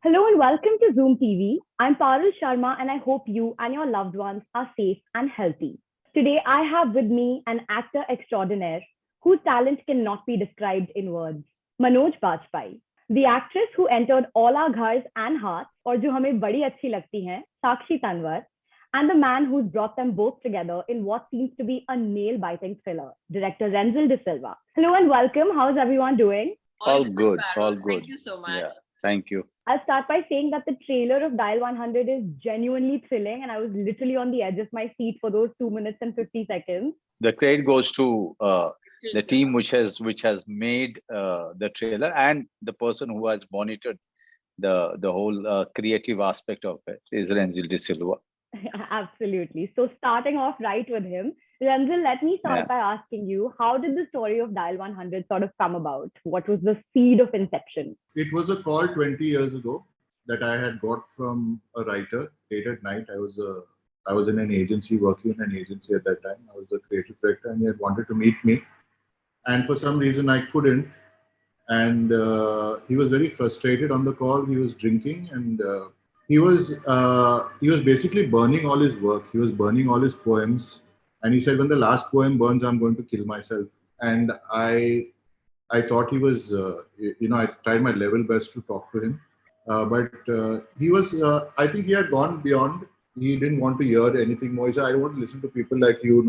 Hello and welcome to Zoom TV. I'm Parul Sharma and I hope you and your loved ones are safe and healthy. Today I have with me an actor extraordinaire whose talent cannot be described in words. Manoj Bajpayee, the actress who entered all our ghars and hearts और जो हमें बड़ी अच्छी लगती हैं, Sakshi Tanwar, and the man who's brought them both together in what seems to be a nail-biting thriller, director Renzel De Silva. Hello and welcome. How's everyone doing? All good, all Parul. good. Thank you so much. Yeah, thank you. I'll start by saying that the trailer of Dial 100 is genuinely thrilling, and I was literally on the edge of my seat for those 2 minutes and 50 seconds. The credit goes to the Just, team which has made the trailer and the person who has monitored the whole creative aspect of it is Renzil De Silva. Absolutely. So, starting off right with him, Renzel, let me start Yeah. by asking you, how did the story of Dial 100 sort of come about? What was the seed of inception? It was a call 20 years ago that I had got from a writer late at night. I was in an agency, working in an agency at that time. I was a creative director, and he had wanted to meet me, and for some reason I couldn't. And he was very frustrated on the call. He was drinking, and he was basically burning all his work. He was burning all his poems, and he said, "When the last poem burns, I'm going to kill myself." And I thought he was, I tried my level best to talk to him. But he was, I think he had gone beyond. He didn't want to hear anything more. He said, "I don't want to listen to people like y'all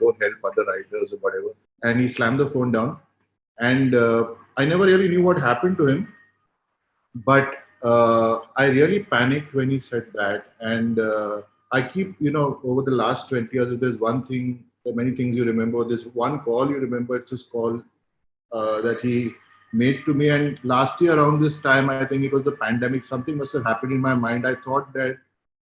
don't help other writers or whatever." And he slammed the phone down. And I never really knew what happened to him. But I really panicked when he said that. And I keep, over the last 20 years, if there's one thing, there are many things you remember. There's one call you remember. It's this call that he made to me. And last year around this time, I think it was the pandemic, something must have happened in my mind. I thought that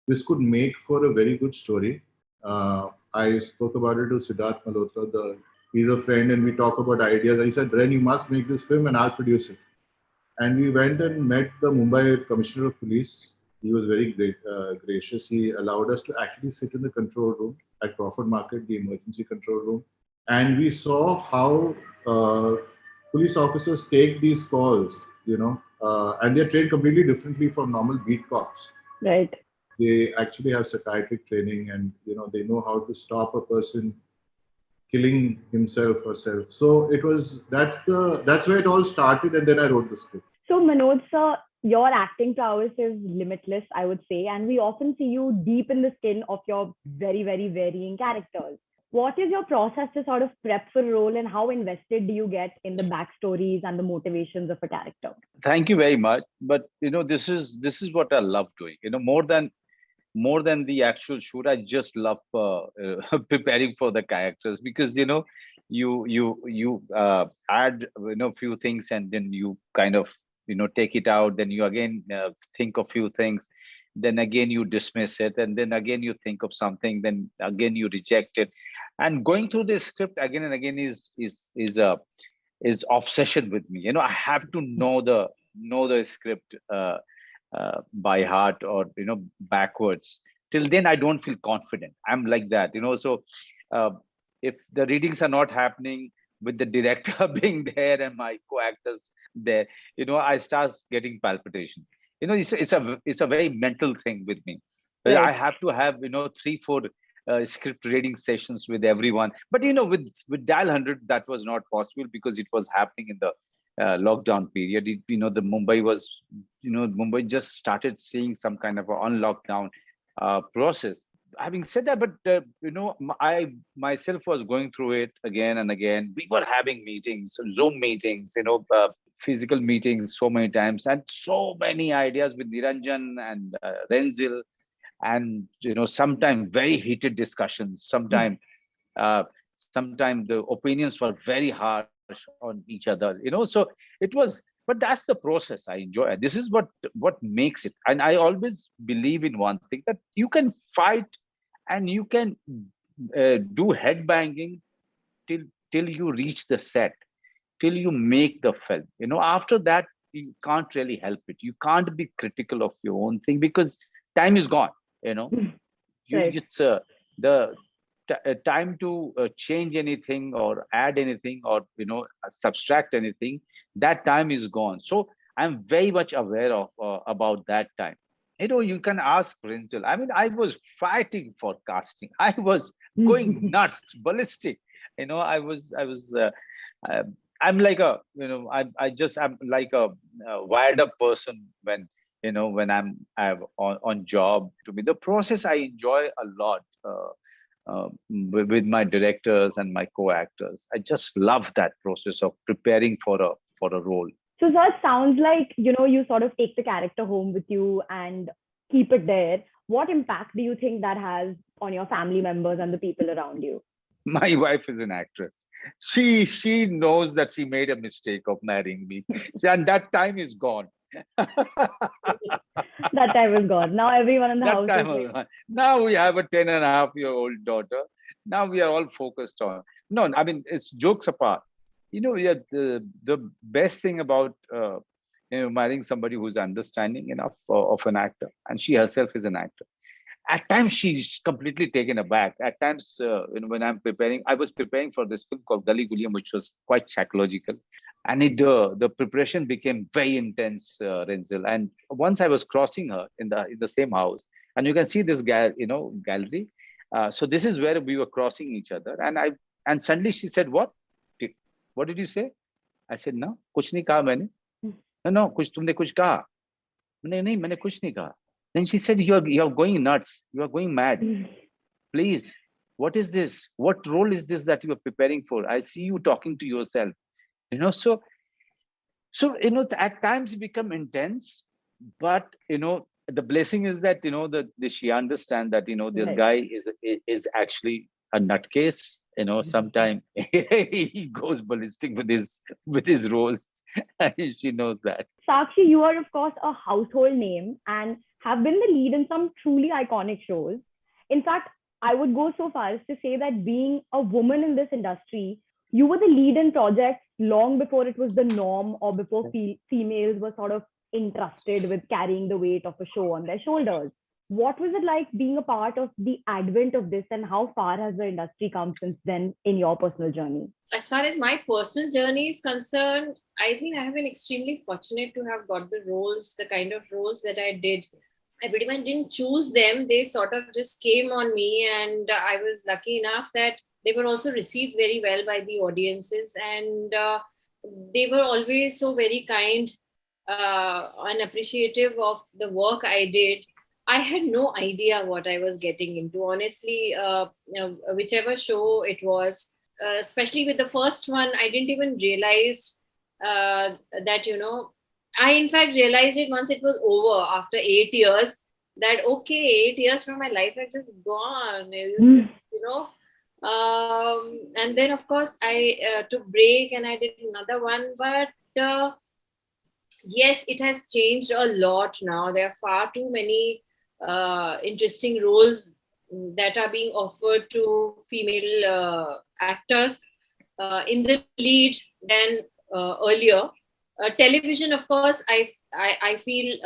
this could make for a very good story. I spoke about it to Siddharth Malhotra. He's a friend, and we talk about ideas. I said, "Ren, you must make this film and I'll produce it." And we went and met the Mumbai Commissioner of Police. He was very gracious. He allowed us to actually sit in the control room at Crawford Market, the emergency control room. And we saw how police officers take these calls, and they're trained completely differently from normal beat cops. Right. They actually have psychiatric training, and they know how to stop a person killing himself or herself. So that's where it all started, and then I wrote the script. So, Manoj, sir, your acting prowess is limitless, I would say, and we often see you deep in the skin of your very, very varying characters. What is your process to sort of prep for a role, and how invested do you get in the backstories and the motivations of a character? Thank you very much. But this is what I love doing. More than the actual shoot, I just love preparing for the characters, because you add few things, and then you kind of take it out, then you again think of few things, then again you dismiss it, and then again you think of something, then again you reject it, and going through this script again and again is obsession with me. I have to know the script by heart, or backwards. Till then I don't feel confident. I'm like that. So uh, if the readings are not happening with the director being there and my co-actors there, I start getting palpitation. It's a very mental thing with me. Right. I have to have 3-4 script reading sessions with everyone. But with Dial 100, that was not possible because it was happening in the lockdown period. The Mumbai just started seeing some kind of a on lockdown process. Having said that, but I myself was going through it again and again. We were having meetings, Zoom meetings, physical meetings so many times, and so many ideas with Niranjan and Renzil, and sometimes very heated discussions. Sometimes the opinions were very harsh on each other. So it was. But that's the process I enjoy. This is what makes it. And I always believe in one thing, that you can fight and you can do headbanging till you reach the set, till you make the film. After that, you can't really help it. You can't be critical of your own thing, because time is gone. Right. It's the time to change anything or add anything, or subtract anything. That time is gone. So I'm very much aware of about that time. You can ask Prinzel. I mean, I was fighting for casting. I was going nuts, ballistic. Uh, I'm like I'm like a wired up person when I'm on job. To me, the process I enjoy a lot. With my directors and my co-actors, I just love that process of preparing for a role. So that sounds like, you sort of take the character home with you and keep it there. What impact do you think that has on your family members and the people around you? My wife is an actress. She knows that she made a mistake of marrying me, and that time is gone. That time is gone. Now everyone in the That house is time like, was gone. Now we have a 10.5-year-old daughter. Now we are all focused on. No, I mean, it's jokes apart. Yeah, the best thing about marrying somebody who's understanding enough of an actor, and she herself is an actor. At times she's completely taken aback. At times, when I was preparing for this film called Gully Gulliam, which was quite psychological, and the preparation became very intense, Renzel. And once I was crossing her in the same house, and you can see this gallery. So this is where we were crossing each other, and suddenly she said, "What? What did you say?" I said, "No, कुछ नहीं कहा मैंने." "No, no, कुछ तुमने कुछ कहा?" "नहीं नहीं, मैंने कुछ नहीं कहा." Then she said, "You're going nuts. You are going mad. Please, what is this? What role is this that you are preparing for? I see you talking to yourself." So at times it become intense, but the blessing is that she understand that this right. guy is actually a nutcase. Sometime he goes ballistic with his roles. She knows that. Sakshi, you are, of course, a household name and have been the lead in some truly iconic shows. In fact, I would go so far as to say that being a woman in this industry, you were the lead in projects long before it was the norm or before females were sort of entrusted with carrying the weight of a show on their shoulders. What was it like being a part of the advent of this, and how far has the industry come since then in your personal journey? As far as my personal journey is concerned, I think I have been extremely fortunate to have got the kind of roles that I did. I pretty much didn't choose them. They sort of just came on me, and I was lucky enough that they were also received very well by the audiences, and they were always so very kind and appreciative of the work I did. I had no idea what I was getting into. Honestly, whichever show it was, especially with the first one, I didn't even realize that, I in fact realized it once it was over after 8 years, that okay, 8 years from my life are just gone. And then of course I took break and I did another one, but yes, it has changed a lot now. There are far too many interesting roles that are being offered to female actors in the lead than earlier. Television, of course, I feel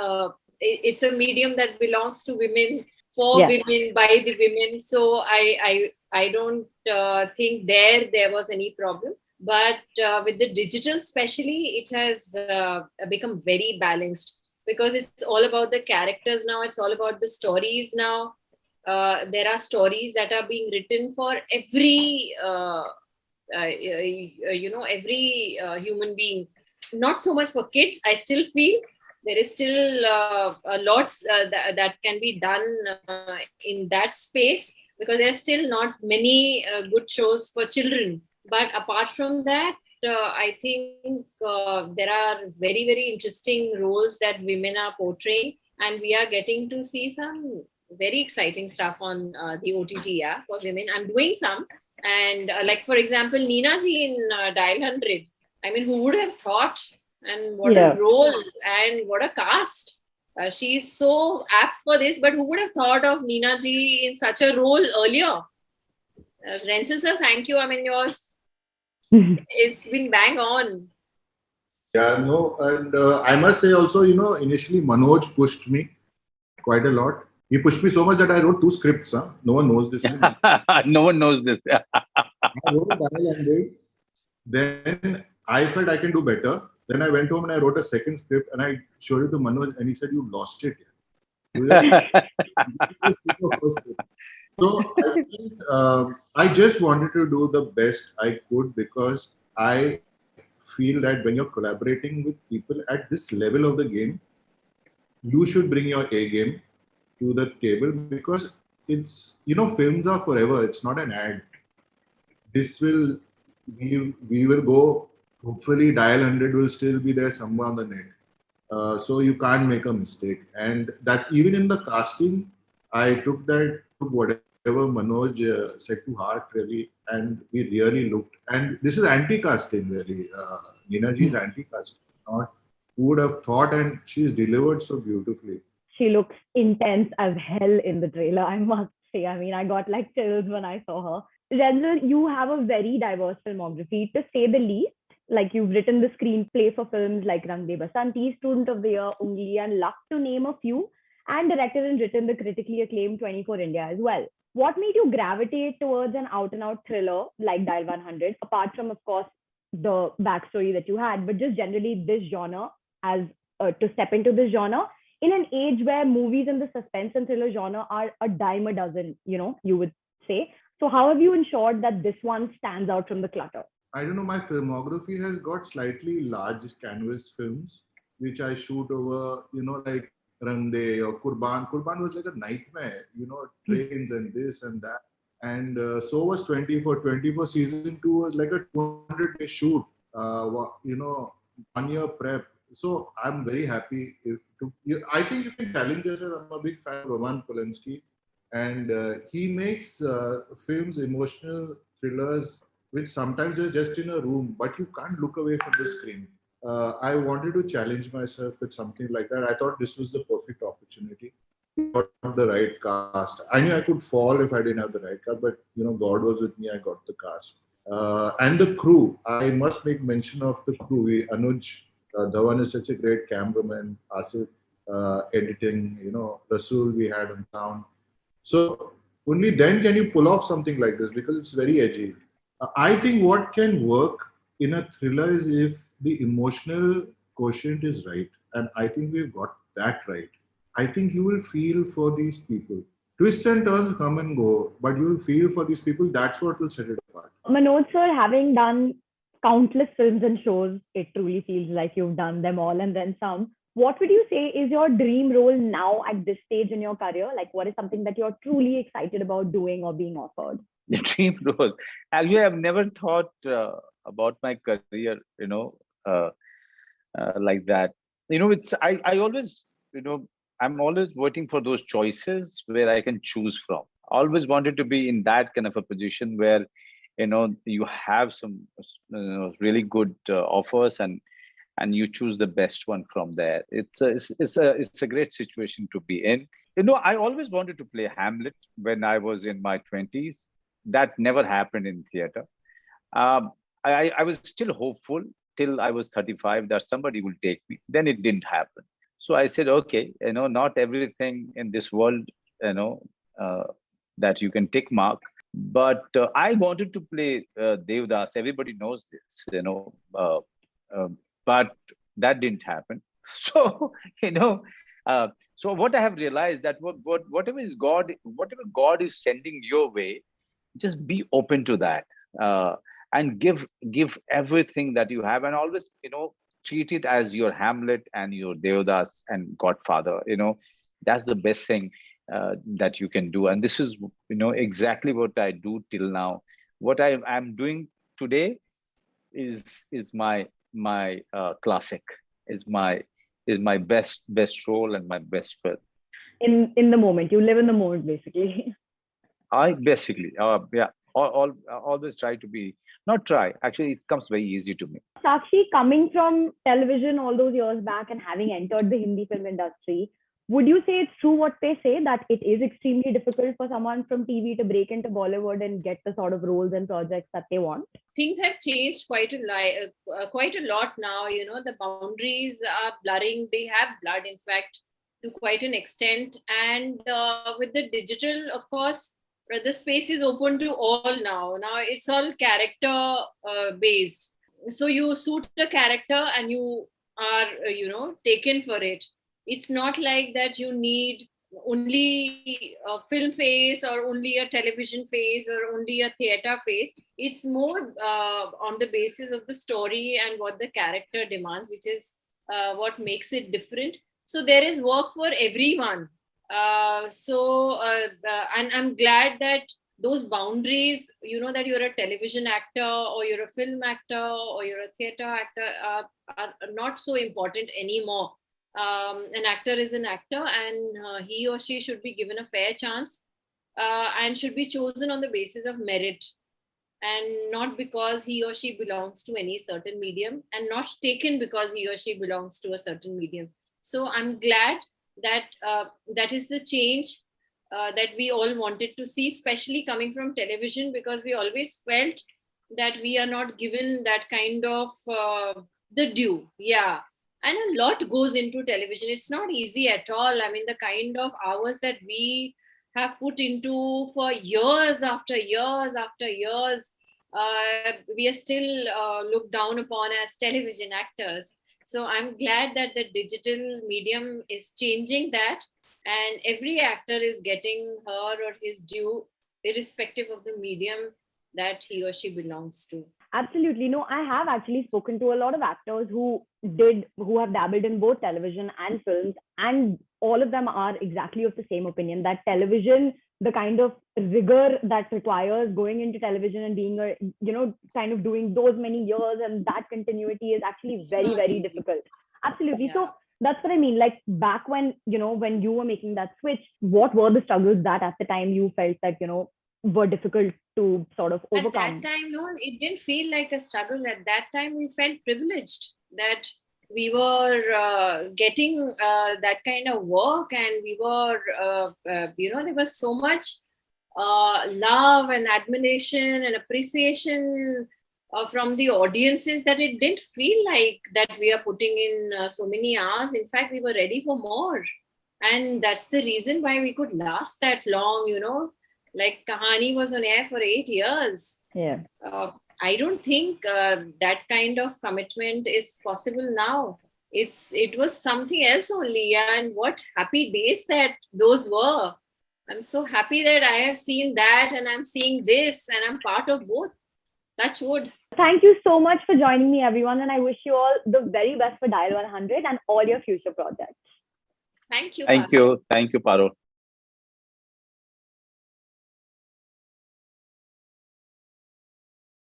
it's a medium that belongs to women, for women, by the women. So I don't think there was any problem. But with the digital especially, it has become very balanced, because it's all about the characters now. It's all about the stories now. There are stories that are being written for every every human being. Not so much for kids. I still feel there is still lots that can be done in that space, because there are still not many good shows for children. But apart from that, I think there are very, very interesting roles that women are portraying, and we are getting to see some very exciting stuff on the OTT for women. I'm doing some, and like for example, Neena ji in Dial 100. I mean, who would have thought? And what a role, and what a cast. She's so apt for this, but who would have thought of Neena ji in such a role earlier? Rensil sir, thank you. I mean, it's been bang on. Yeah, no, and I must say also, initially Manoj pushed me quite a lot. He pushed me so much that I wrote 2 scripts. Huh? No one knows this. No one knows this. I wrote Dial 100. Then I felt I can do better. Then I went home and I wrote a second script and I showed it to Manoj and he said, "You lost it." So I think I just wanted to do the best I could because I feel that when you're collaborating with people at this level of the game, you should bring your A game to the table because it's, films are forever. It's not an ad. This will, we will go, hopefully Dial 100 will still be there somewhere on the net. So you can't make a mistake. And that even in the casting, I took whatever Manoj said to heart really, and we really looked. And this is anti-casting really. Neena ji is anti-casting. Not who would have thought, and she's delivered so beautifully. She looks intense as hell in the trailer, I must say. I mean, I got like chills when I saw her. Renzel, you have a very diverse filmography, to say the least. Like, you've written the screenplay for films like Rang De Basanti, Student of the Year, Ungli, and Luck, to name a few, and directed and written the critically acclaimed 24 India as well. What made you gravitate towards an out-and-out thriller like Dial 100, apart from, of course, the backstory that you had, but just generally this genre, as to step into this genre in an age where movies in the suspense and thriller genre are a dime a dozen, you would say. So how have you ensured that this one stands out from the clutter? I don't know, my filmography has got slightly large canvas films, which I shoot over, like Rang De or Kurban. Kurban was like a nightmare, trains and this and that. And so was 24. 24 season 2 was like a 200-day shoot, 1 year prep. So I'm very happy. I think you can challenge yourself. I'm a big fan of Roman Polanski. And he makes films, emotional thrillers, which sometimes are just in a room, but you can't look away from the screen. I wanted to challenge myself with something like that. I thought this was the perfect opportunity. Got the right cast. I knew I could fall if I didn't have the right cast, but God was with me. I got the cast. And the crew. I must make mention of the crew. Anuj Dhawan is such a great cameraman. Asif editing. Rasool we had on sound. So only then can you pull off something like this because it's very edgy. I think what can work in a thriller is if the emotional quotient is right. And I think we've got that right. I think you will feel for these people. Twists and turns come and go, but you will feel for these people. That's what will set it apart. Manoj sir, having done countless films and shows, it truly feels like you've done them all and then some. What would you say is your dream role now at this stage in your career? Like, what is something that you're truly excited about doing or being offered? The dream role. Actually, I've never thought about my career, like that. I always, I'm always waiting for those choices where I can choose from. I always wanted to be in that kind of a position where, you have some really good offers and you choose the best one from there. It's a great situation to be in. I always wanted to play Hamlet when I was in my 20s. That never happened in theater. I was still hopeful till I was 35 that somebody will take me. Then it didn't happen. So I said, okay, not everything in this world, that you can tick mark. But I wanted to play Devdas. Everybody knows this, but that didn't happen. So, so what I have realized that whatever God is sending your way, just be open to that, and give everything that you have, and always treat it as your Hamlet and your Devdas and Godfather. That's the best thing that you can do, and this is exactly what I do till now. What I'm doing today is my classic, is my best role and my best film. In the moment, you live in the moment, basically. I basically, always try to be, not try, actually it comes very easy to me. Sakshi, coming from television all those years back and having entered the Hindi film industry, would you say it's true what they say, that it is extremely difficult for someone from TV to break into Bollywood and get the sort of roles and projects that they want? Things have changed quite a lot now. The boundaries are blurring. They have blurred, in fact, to quite an extent. And with the digital, of course, the space is open to all now. Now it's all character based. so you suit a character and you are, taken for it. It's not like that you need only a film face or only a television face or only a theater face. It's more on the basis of the story and what the character demands, which is what makes it different. So there is work for everyone. And I'm glad that those boundaries, that you're a television actor or you're a film actor or you're a theater actor, are not so important anymore. An actor is an actor, and he or she should be given a fair chance, and should be chosen on the basis of merit, and not because he or she belongs to any certain medium, and not taken because he or she belongs to a certain medium. So I'm glad that that is the change that we all wanted to see, especially coming from television, because we always felt that we are not given that kind of the due. Yeah. And a lot goes into television. It's not easy at all. I mean, the kind of hours that we have put into for years after years after years, we are still looked down upon as television actors. So I'm glad that the digital medium is changing that, and every actor is getting her or his due, irrespective of the medium that he or she belongs to. Absolutely. No, I have actually spoken to a lot of actors who have dabbled in both television and films, and all of them are exactly of the same opinion that television, the kind of rigor that requires going into television and being a, kind of doing those many years and that continuity is actually It's very, not very easy. difficult. Absolutely. Yeah. So that's what I mean. Like back when, when you were making that switch, what were the struggles that at the time you felt that, were difficult to sort of overcome? At that time, no, it didn't feel like a struggle. At that time, we felt privileged that we were getting that kind of work, and we were, there was so much love and admiration and appreciation from the audiences that it didn't feel like that we are putting in so many hours. In fact, we were ready for more. And that's the reason why we could last that long. Like Kahani was on air for 8 years. Yeah. I don't think that kind of commitment is possible now. It was something else only. And what happy days that those were. I'm so happy that I have seen that and I'm seeing this and I'm part of both. Touch wood. Thank you so much for joining me, everyone. And I wish you all the very best for Dial 100 and all your future projects. Thank you. Thank you. Thank you, Parul.